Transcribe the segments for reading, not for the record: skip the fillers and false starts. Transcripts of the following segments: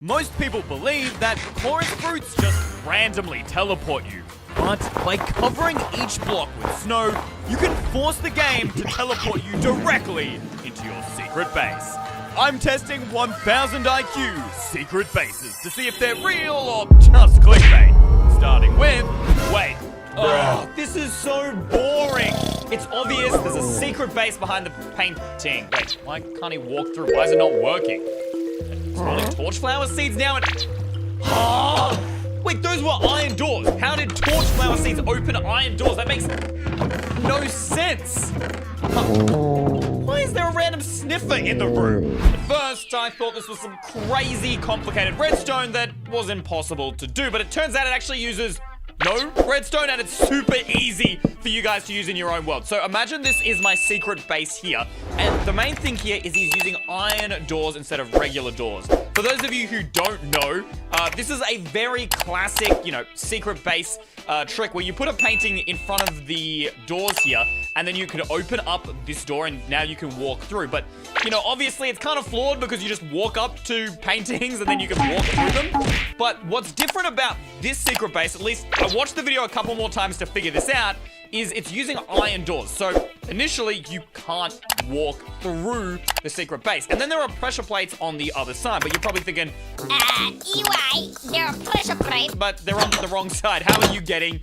Most people believe that chorus fruits just randomly teleport you. But by covering each block with snow, you can force the game to teleport you directly into your secret base. I'm testing 1000 IQ secret bases to see if they're real or just clickbait. Starting with, wait. Oh, this is so boring. It's obvious there's a secret base behind the painting. Wait, why can't he walk through? Why is it not working? Spawning torchflower seeds now and... Wait, those were iron doors. How did torchflower seeds open iron doors? That makes no sense. Why is there a random sniffer in the room? At first, I thought this was some crazy complicated redstone that was impossible to do, but it turns out it actually uses no redstone, and it's super easy for you guys to use in your own world. So imagine this is my secret base here, and the main thing here is he's using iron doors instead of regular doors. For those of you who don't know, this is a very classic, secret base trick where you put a painting in front of the doors here, and then you can open up this door and now you can walk through. But, obviously it's kind of flawed because you just walk up to paintings and then you can walk through them. But what's different about this secret base, at least I watched the video a couple more times to figure this out, is it's using iron doors. So initially you can't walk through the secret base. And then there are pressure plates on the other side, but you're probably thinking, EY, there are pressure plates. But they're on the wrong side. How are you getting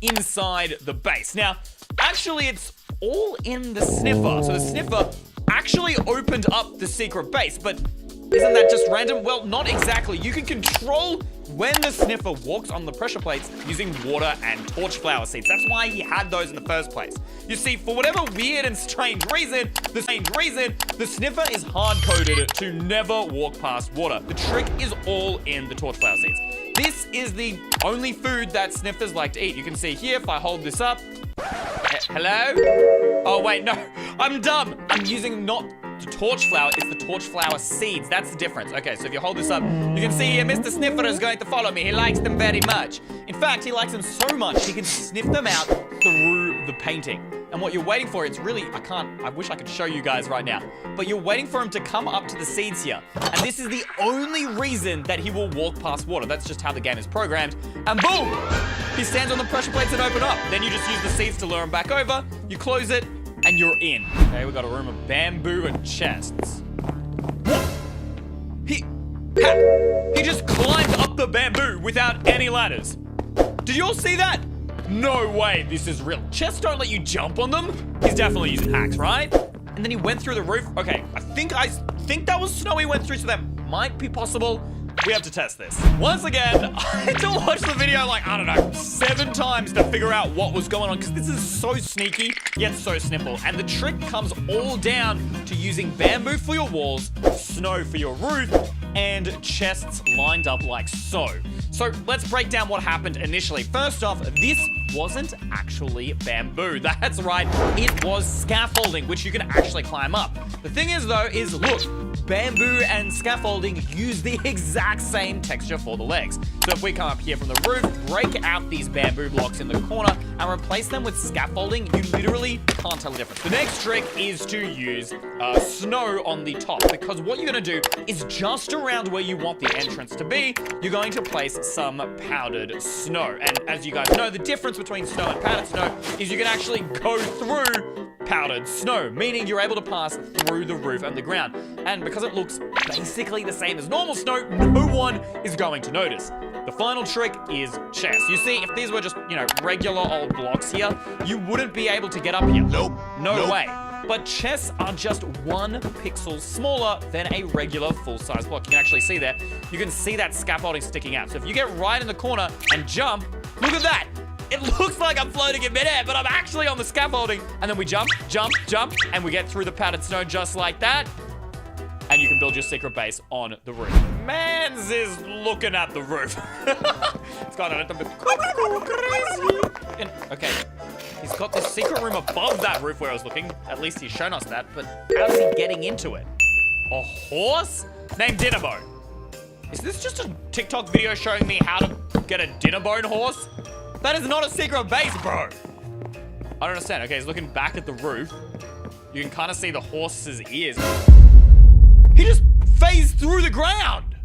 inside the base? Now, actually it's all in the sniffer. So the sniffer actually opened up the secret base, but isn't that just random? Well, not exactly. You can control when the sniffer walks on the pressure plates using water and torchflower seeds. That's why he had those in the first place. You see, for whatever weird and strange reason, the sniffer is hard-coded to never walk past water. The trick is all in the torchflower seeds. This is the only food that sniffers like to eat. You can see here, if I hold this up. Hello? Oh, wait, no. I'm dumb. I'm using not the torchflower, it's the torchflower seeds. That's the difference. Okay, so if you hold this up, you can see here, Mr. Sniffer is going to follow me. He likes them very much. In fact, he likes them so much, he can sniff them out through the painting. And what you're waiting for, it's really, I wish I could show you guys right now, but you're waiting for him to come up to the seeds here. And this is the only reason that he will walk past water. That's just how the game is programmed. And boom! He stands on the pressure plates and open up. Then you just use the seeds to lure him back over, you close it, and you're in. Okay, we got a room of bamboo and chests. What? He just climbed up the bamboo without any ladders. Did you all see that? No way, this is real. Chests don't let you jump on them. He's definitely using hacks, right? And then he went through the roof. Okay, I think that was snow he went through, so that might be possible. We have to test this. Once again, I had to watch the video like, I don't know, 7 times to figure out what was going on, because this is so sneaky, yet so simple. And the trick comes all down to using bamboo for your walls, snow for your roof, and chests lined up like so. So let's break down what happened initially. First off, this wasn't actually bamboo. That's right, it was scaffolding, which you can actually climb up. The thing is though, look, bamboo and scaffolding use the exact same texture for the legs. So if we come up here from the roof, break out these bamboo blocks in the corner and replace them with scaffolding, you literally can't tell the difference. The next trick is to use snow on the top, because what you're gonna do is just around where you want the entrance to be, you're going to place some powdered snow. And as you guys know, the difference between snow and powdered snow is you can actually go through powdered snow, meaning you're able to pass through the roof and the ground. And because it looks basically the same as normal snow, no one is going to notice. The final trick is chests. You see, if these were just, regular old blocks here, you wouldn't be able to get up here. Nope. No way. But chests are just 1 pixel smaller than a regular full-size block. You can actually see there. You can see that scaffolding sticking out. So if you get right in the corner and jump, look at that. It looks like I'm floating in midair, but I'm actually on the scaffolding. And then we jump, and we get through the powdered snow just like that. And you can build your secret base on the roof. Mans is looking at the roof. It's got a little bit crazy. And, okay, he's got this secret room above that roof where I was looking. At least he's shown us that, but how's he getting into it? A horse named Dinnerbone. Is this just a TikTok video showing me how to get a Dinnerbone horse? That is not a secret base, bro. I don't understand. Okay, he's looking back at the roof. You can kind of see the horse's ears. He just phased through the ground.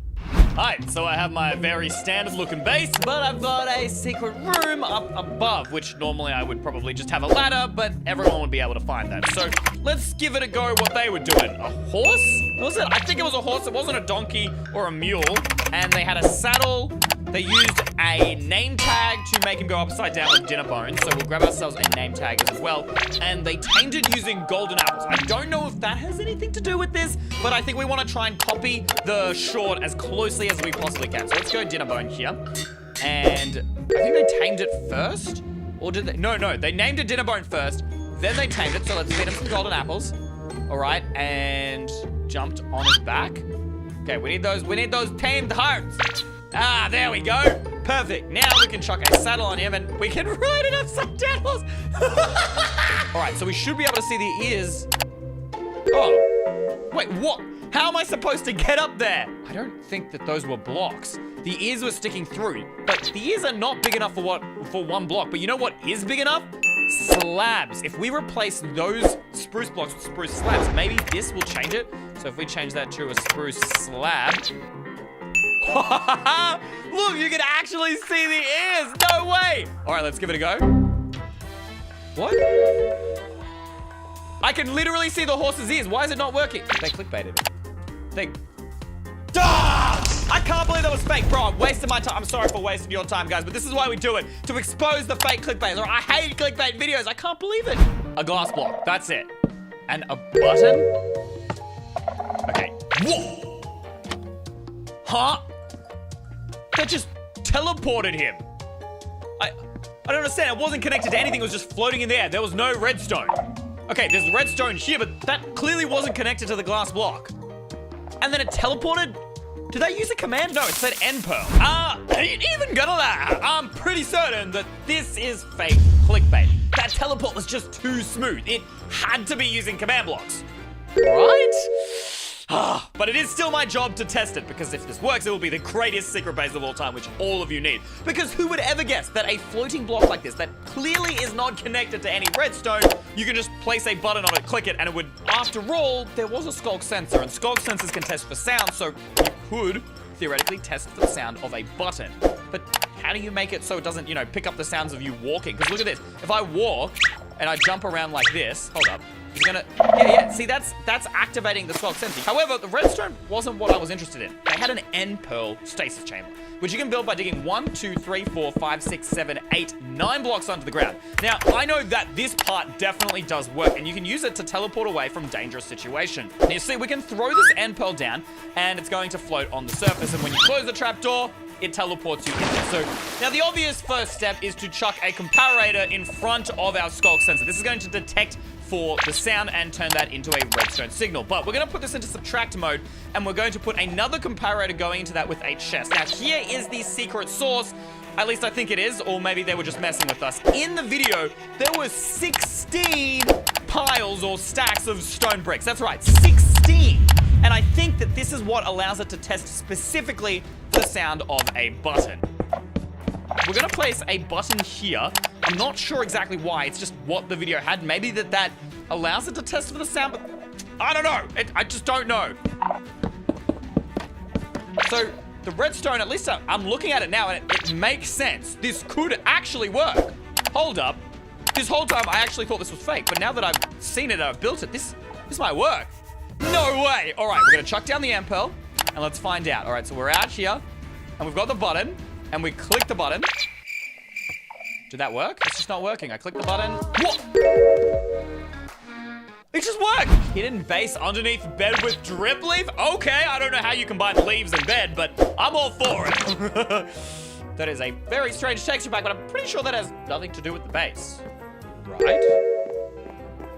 Alright, so I have my very standard looking base, but I've got a secret room up above, which normally I would probably just have a ladder, but everyone would be able to find that. So let's give it a go what they were doing. A horse? Was it? I think it was a horse. It wasn't a donkey or a mule. And they had a saddle. They used a name tag to make him go upside down with dinner bones. So we'll grab ourselves a name tag as well. And they tamed it using golden apples. I don't know if that has anything to do with this, but I think we want to try and copy the short as closely as we possibly can. So let's go dinner bone here. And I think they tamed it first. Or did they? No, they named it dinner bone first. Then they tamed it. So let's feed him some golden apples. All right, and jumped on his back. Okay, we need those tamed hearts. Ah, there we go. Perfect. Now we can chuck a saddle on him and we can ride it upside down. All right, so we should be able to see the ears. Oh, wait, what? How am I supposed to get up there? I don't think that those were blocks. The ears were sticking through, but the ears are not big enough for one block. But you know what is big enough? Slabs. If we replace those spruce blocks with spruce slabs, maybe this will change it. So if we change that to a spruce slab. Look, you can actually see the ears. No way. All right, let's give it a go. What? I can literally see the horse's ears. Why is it not working? They clickbaited it. I can't believe that was fake, bro. I'm wasting my time. I'm sorry for wasting your time, guys, but this is why we do it, to expose the fake clickbait. I hate clickbait videos. I can't believe it. A glass block. That's it. And a button. Okay. Whoa. Huh? That just teleported him. I don't understand. It wasn't connected to anything. It was just floating in the air. There was no redstone. Okay, there's redstone here, but that clearly wasn't connected to the glass block. And then it teleported. Did they use a command? No, it said end pearl. Even gonna lie, I'm pretty certain that this is fake clickbait. That teleport was just too smooth. It had to be using command blocks. Right? But it is still my job to test it, because if this works, it will be the greatest secret base of all time, which all of you need. Because who would ever guess that a floating block like this, that clearly is not connected to any redstone, you can just place a button on it, click it, and it would, after all, there was a skulk sensor, and skulk sensors can test for sound, so you could theoretically test for the sound of a button. But how do you make it so it doesn't, pick up the sounds of you walking? Because look at this. If I walk and I jump around like this, hold up. He's gonna, see, that's activating the skulk sensor. However, the redstone wasn't what I was interested in. They had an end pearl stasis chamber, which you can build by digging 1, 2, 3, 4, 5, 6, 7, 8, 9 blocks under the ground. Now, I know that this part definitely does work, and you can use it to teleport away from dangerous situations. Now, you see, we can throw this end pearl down, and it's going to float on the surface, and when you close the trapdoor, it teleports you in there. So now the obvious first step is to chuck a comparator in front of our skulk sensor. This is going to detect for the sound and turn that into a redstone signal. But we're going to put this into subtract mode, and we're going to put another comparator going into that with a chest. Now here is the secret source. At least I think it is, or maybe they were just messing with us. In the video, there were 16 piles or stacks of stone bricks. That's right, 16. And I think that this is what allows it to test specifically the sound of a button. We're gonna place a button here. I'm not sure exactly why, it's just what the video had. Maybe that allows it to test for the sound, but I don't know. I just don't know. So the redstone, at least I'm looking at it now, and it makes sense. This could actually work. Hold up. This whole time I actually thought this was fake, but now that I've seen it and I've built it, this might work. No way! All right, we're gonna chuck down the amp pearl, and let's find out. All right, so we're out here, and we've got the button, and we click the button. Did that work? It's just not working. I click the button. What? It just worked! Hidden base underneath bed with drip leaf? Okay, I don't know how you combine leaves and bed, but I'm all for it. That is a very strange texture pack, but I'm pretty sure that has nothing to do with the base. Right?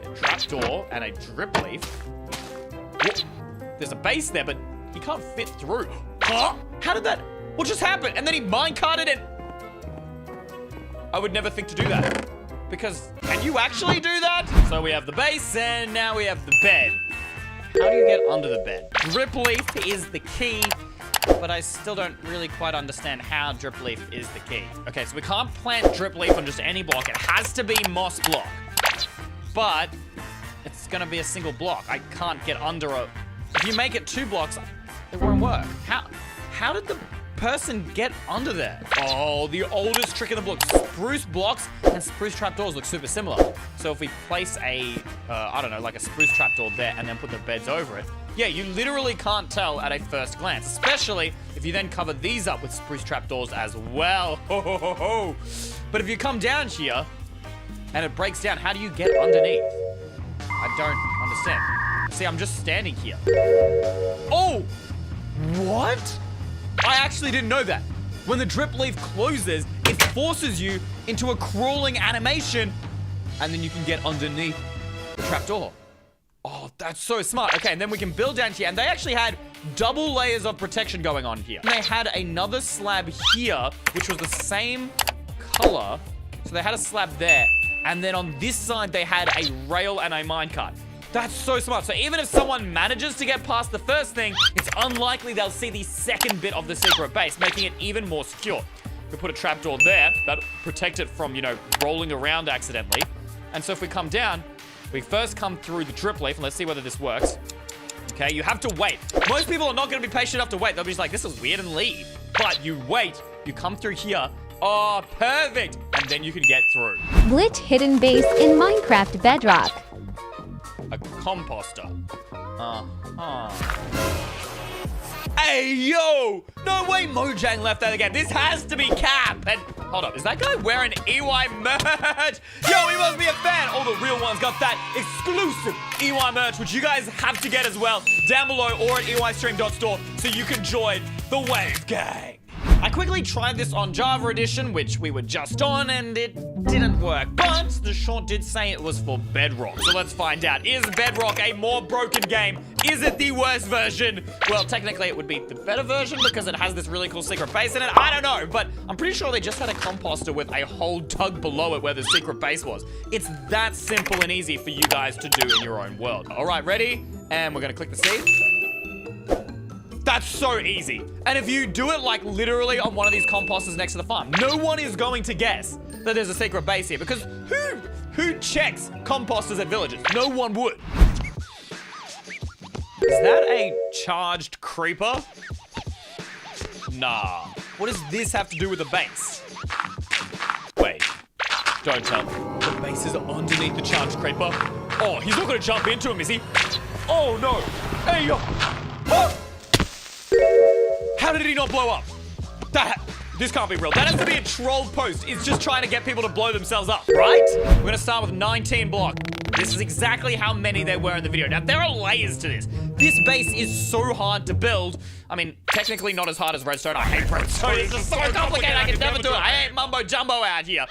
A trapdoor and a drip leaf. What? There's a base there, but he can't fit through. Huh? How did that? What just happened? And then he minecarted it. I would never think to do that. Because can you actually do that? So we have the base, and now we have the bed. How do you get under the bed? Drip leaf is the key, but I still don't really quite understand how drip leaf is the key. Okay, so we can't plant drip leaf on just any block. It has to be moss block. But it's gonna be a single block. I can't get under a... If you make it 2 blocks, it won't work. how did the person get under there? Oh, the oldest trick in the book. Spruce blocks and spruce trapdoors look super similar. So if we place a, I don't know, like a spruce trapdoor there and then put the beds over it, yeah, you literally can't tell at a first glance, especially if you then cover these up with spruce trapdoors as well. Ho, ho, ho, ho. But if you come down here and it breaks down, how do you get underneath? I don't understand. See, I'm just standing here. Oh, what? I actually didn't know that. When the drip leaf closes, it forces you into a crawling animation, and then you can get underneath the trapdoor. Oh, that's so smart. Okay, and then we can build down here, and they actually had double layers of protection going on here. And they had another slab here, which was the same color. So they had a slab there, and then on this side, they had a rail and a minecart. That's so smart. So even if someone manages to get past the first thing, it's unlikely they'll see the second bit of the secret base, making it even more secure. We put a trapdoor there, that'll protect it from, you know, rolling around accidentally. And so if we come down, we first come through the drip leaf, and let's see whether this works. Okay, you have to wait. Most people are not going to be patient enough to wait. They'll be just like, this is weird, and leave. But you wait, you come through here. Oh, perfect. And then you can get through. Glitch hidden base in Minecraft Bedrock. A composter. Hey, yo! No way Mojang left that again. This has to be Cap. And hold up, is that guy wearing EY merch? Yo, he must be a fan. All the real ones got that exclusive EY merch, which you guys have to get as well, down below or at EYstream.store, so you can join the Wave Gang. I quickly tried this on Java Edition, which we were just on, and it didn't work. But the short did say it was for Bedrock. So let's find out. Is Bedrock a more broken game? Is it the worst version? Well, technically it would be the better version because it has this really cool secret base in it. I don't know, but I'm pretty sure they just had a composter with a hole dug below it where the secret base was. It's that simple and easy for you guys to do in your own world. All right, ready? And we're gonna click the C. That's so easy. And if you do it like literally on one of these composters next to the farm, no one is going to guess that there's a secret base here because who checks composters at villages? No one would. Is that a charged creeper? Nah. What does this have to do with the base? Wait, don't tell me. The base is underneath the charged creeper. Oh, he's not gonna jump into him, is he? Oh no. Hey, yo. Oh! How did he not blow up? This can't be real. That has to be a troll post. It's just trying to get people to blow themselves up, right? We're gonna start with 19 blocks. This is exactly how many there were in the video. Now, there are layers to this. This base is so hard to build. I mean, technically not as hard as redstone. I hate redstone. It's just so complicated. I can never do it. I ain't mumbo jumbo out here.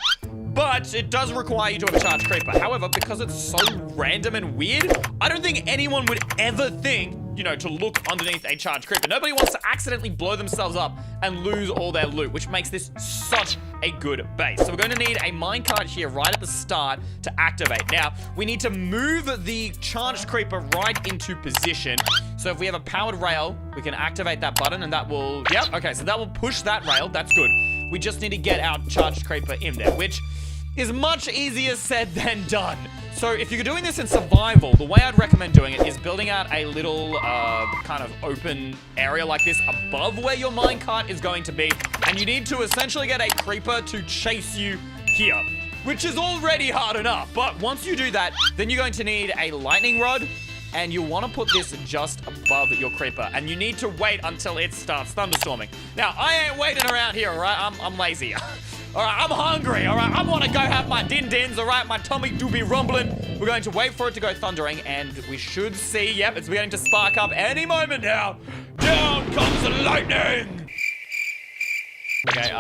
But it does require you to have a charged creeper. However, because it's so random and weird, I don't think anyone would ever think, you know, to look underneath a charged creeper. Nobody wants to accidentally blow themselves up and lose all their loot, which makes this such a good base. So we're going to need a minecart here right at the start to activate. Now, we need to move the charged creeper right into position. So if we have a powered rail, we can activate that button and that will, yep, okay, so that will push that rail. That's good. We just need to get our charged creeper in there, which is much easier said than done. So if you're doing this in survival, the way I'd recommend doing it is building out a little kind of open area like this above where your minecart is going to be. And you need to essentially get a creeper to chase you here, which is already hard enough. But once you do that, then you're going to need a lightning rod. And you want to put this just above your creeper. And you need to wait until it starts thunderstorming. Now, I ain't waiting around here, all right? I'm lazy. All right, I'm hungry, all right? I want to go have my din-dins, all right? My tummy do be rumbling. We're going to wait for it to go thundering, and we should see, yep, it's beginning to spark up any moment now. Down comes the lightning! Okay,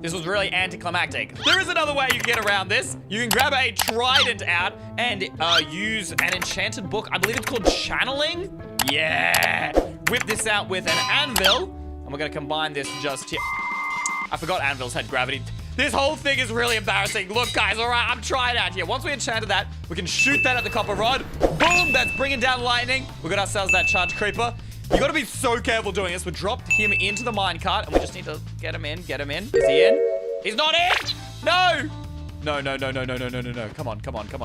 this was really anticlimactic. There is another way you can get around this. You can grab a trident out and use an enchanted book. I believe it's called channeling. Yeah! Whip this out with an anvil, and we're gonna combine this just here. I forgot anvils had gravity. This whole thing is really embarrassing. Look, guys, all right, I'm trying out here. Once we enchanted that, we can shoot that at the copper rod. Boom, that's bringing down lightning. We got ourselves that charged creeper. You gotta be so careful doing this. We dropped him into the minecart, and we just need to get him in, get him in. Is he in? He's not in! No! No. Come on,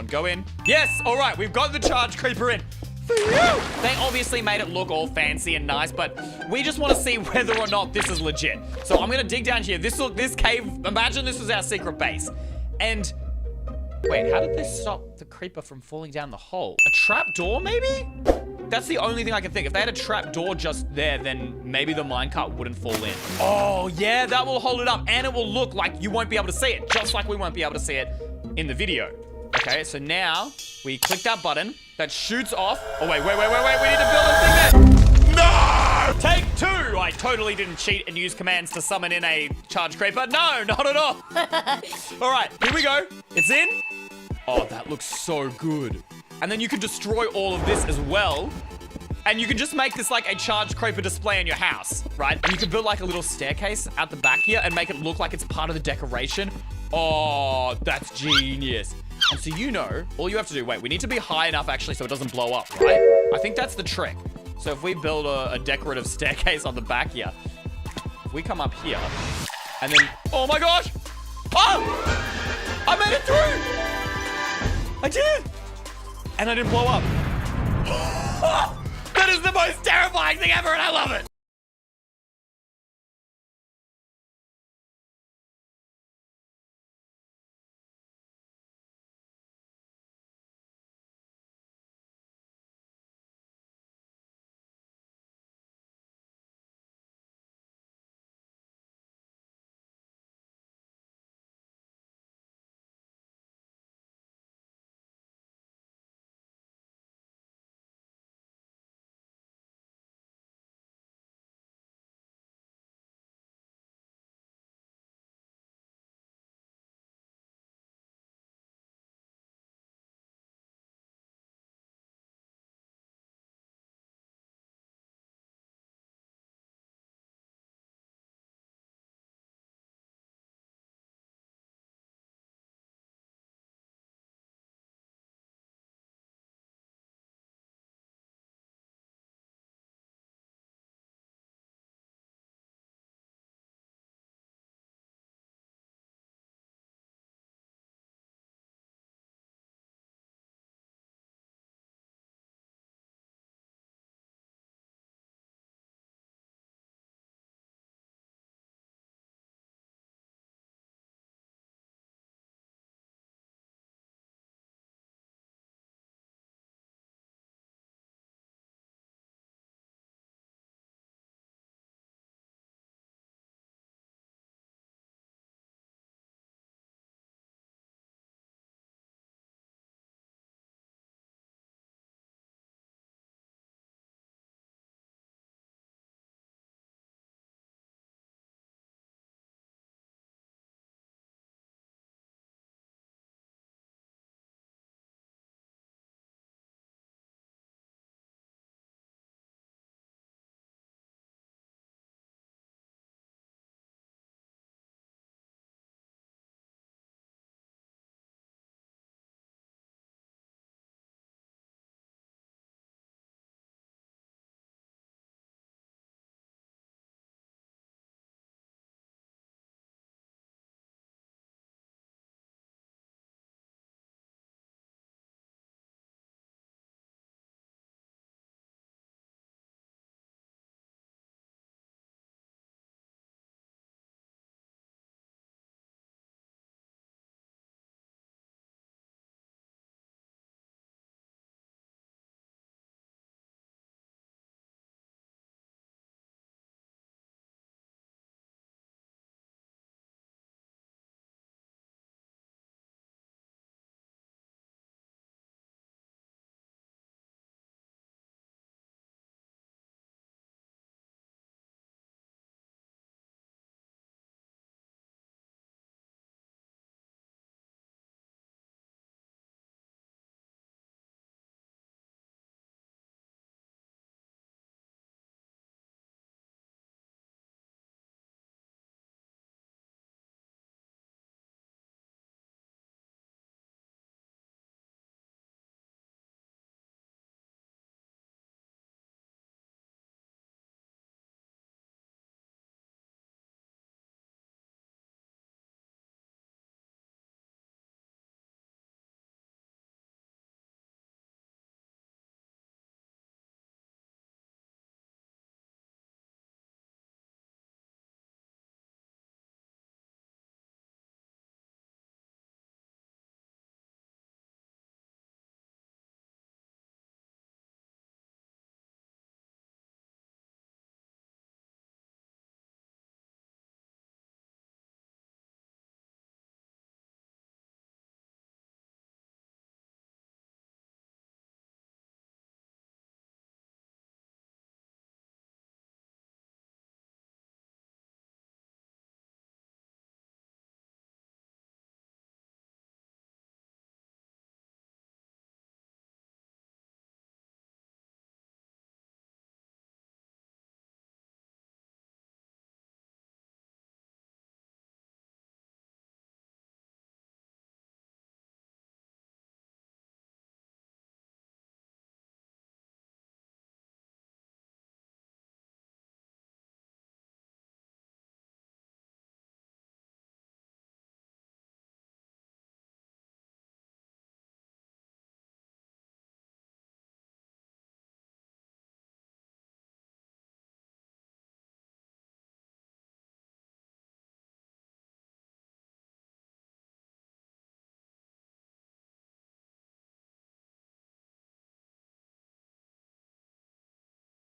go in. Yes, all right, we've got the charged creeper in. for you. They obviously made it look all fancy and nice, but we just want to see whether or not this is legit. So I'm gonna dig down here. This cave, imagine this was our secret base. And wait, how did this stop the creeper from falling down the hole? A trap door, maybe? That's the only thing I can think. If they had a trap door just there, then maybe the minecart wouldn't fall in. Oh, yeah, that will hold it up. And it will look like you won't be able to see it, just like we won't be able to see it in the video. Okay, so now we click that button that shoots off. Oh, wait. We need to build a thing there. No! Take two. I totally didn't cheat and use commands to summon in a charge creeper. No, not at all. All right, here we go. It's in. Oh, that looks so good. And then you can destroy all of this as well. And you can just make this like a charged creeper display in your house, right? And you can build like a little staircase out the back here and make it look like it's part of the decoration. Oh, that's genius. And so you know, all you have to do, wait, we need to be high enough actually so it doesn't blow up, right? I think that's the trick. So if we build a decorative staircase on the back here, if we come up here, and then, oh my gosh! Oh! I made it through! I did! And I didn't blow up. That is the most terrifying thing ever, and I love it!